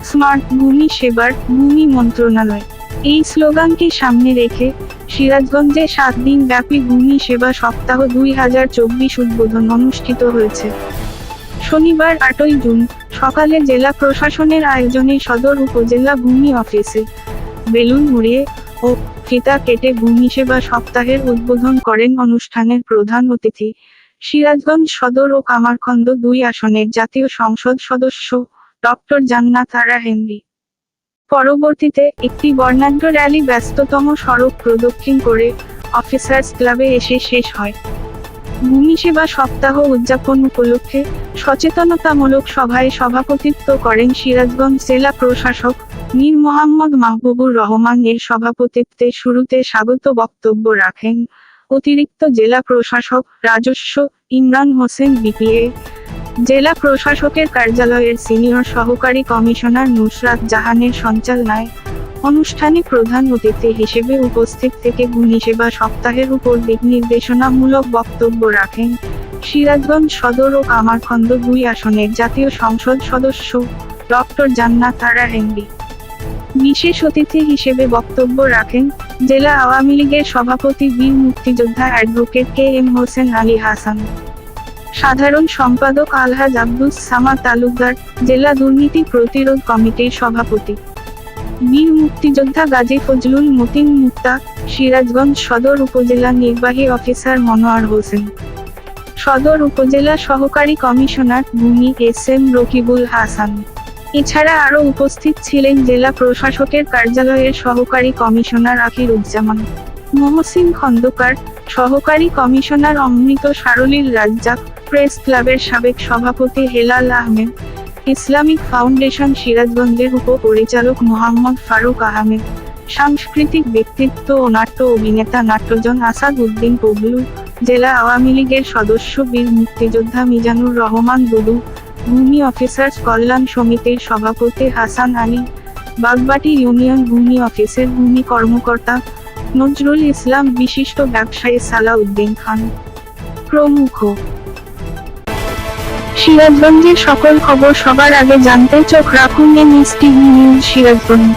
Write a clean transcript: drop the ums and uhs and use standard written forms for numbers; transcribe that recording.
Smart ভূমি সেবার ভূমি মন্ত্রণালয়। এই স্লোগানকে সামনে রেখে সিরাজগঞ্জে 7 দিন ব্যাপী ভূমি সেবা সপ্তাহ 2024 উদ্বোধন অনুষ্ঠিত হয়েছে। শনিবার 8ই জুন সকালে জেলা প্রশাসনের আয়োজনে সদর উপজেলা ভূমি অফিসে বেলুন উড়িয়ে ও ফিতা কেটে ভূমি সেবা সপ্তাহের উদ্বোধন করেন অনুষ্ঠানের প্রধান অতিথি সিরাজগঞ্জ সদর ও কামারখন্দ 2 আসনের জাতীয় সংসদ সদস্য ডক্টর জান্নাত আরা হেনরি। পরবর্তীতে একটি বর্ণাঢ্য র্যালি ব্যস্ততম সড়ক প্রদক্ষিণ করে অফিসার্স ক্লাবে এসে শেষ হয়। ভূমি সেবা সপ্তাহ উদযাপন উপলক্ষে সচেতনতামূলক সভায় সভাপতিত্ব করেন সিরাজগঞ্জ জেলা প্রশাসক মীর মোহাম্মদ মাহবুবুর রহমান। এর সভাপতিত্বে শুরুতে স্বাগত বক্তব্য রাখেন অতিরিক্ত জেলা প্রশাসক রাজস্ব ইমরান হোসেন বিপিএ, জেলা প্রশাসকের কার্যালয়ের সিনিয়র সহকারী কমিশনার নুসরাত জাহানের সঞ্চালনায়। অনুষ্ঠানে প্রধান অতিথি হিসেবে উপস্থিত থেকে ভূমি সেবা সপ্তাহের উপর দিক নির্দেশনামূলক বক্তব্য রাখেন সিরাজগঞ্জ সদর ও কামারখন্দ 2 আসনের জাতীয় সংসদ সদস্য ডক্টর জান্নাত আরা হেনরি। বিশেষ অতিথি হিসেবে বক্তব্য রাখেন জেলা আওয়ামী লীগের সভাপতি বীর মুক্তিযোদ্ধা অ্যাডভোকেট KM হোসেন আলী হাসান, সাধারণ সম্পাদক আলহাজ আব্দুস সামাদ তালুকদার, জেলা দুর্নীতি প্রতিরোধ কমিটির সভাপতি বীর মুক্তিযোদ্ধা গাজী ফজলুল মতিন মুক্তা, সিরাজগঞ্জ সদর উপজেলা নির্বাহী অফিসার মনোয়ার হোসেন, সদর উপজেলা সহকারী কমিশনার ভূমি SM রকিবুল হাসান। এছাড়া আরও উপস্থিত ছিলেন জেলা প্রশাসকের কার্যালয়ের সহকারী কমিশনার আখিরুজ্জামান, মহসিন খন্দকার, সহকারী কমিশনার অমৃত সারলীল রাজ্জাক, প্রেস ক্লাবের সাবেক সভাপতি হেলাল আহমেদ, ইসলামিক ফাউন্ডেশন সিরাজগঞ্জের উপপরিচালক মোহাম্মদ ফারুক আহমেদ, সাংস্কৃতিক ব্যক্তিত্ব ও নাট্য অভিনেতা নাট্যজন আসাদ উদ্দিন পবলু, জেলা আওয়ামী লীগের সদস্য বীর মুক্তিযোদ্ধা মিজানুর রহমান দুদু, ভূমি অফিসার্স কল্যাণ সমিতির সভাপতি হাসান আলী, বাগবাটি ইউনিয়ন ভূমি অফিসের ভূমি কর্মকর্তা নজরুল ইসলাম, বিশিষ্ট ব্যবসায়ী সালাউদ্দিন খান প্রমুখ। সিরাজগঞ্জের সকল খবর সবার আগে জানতে চোখ রাখুন MSTV নিউজ সিরাজগঞ্জ।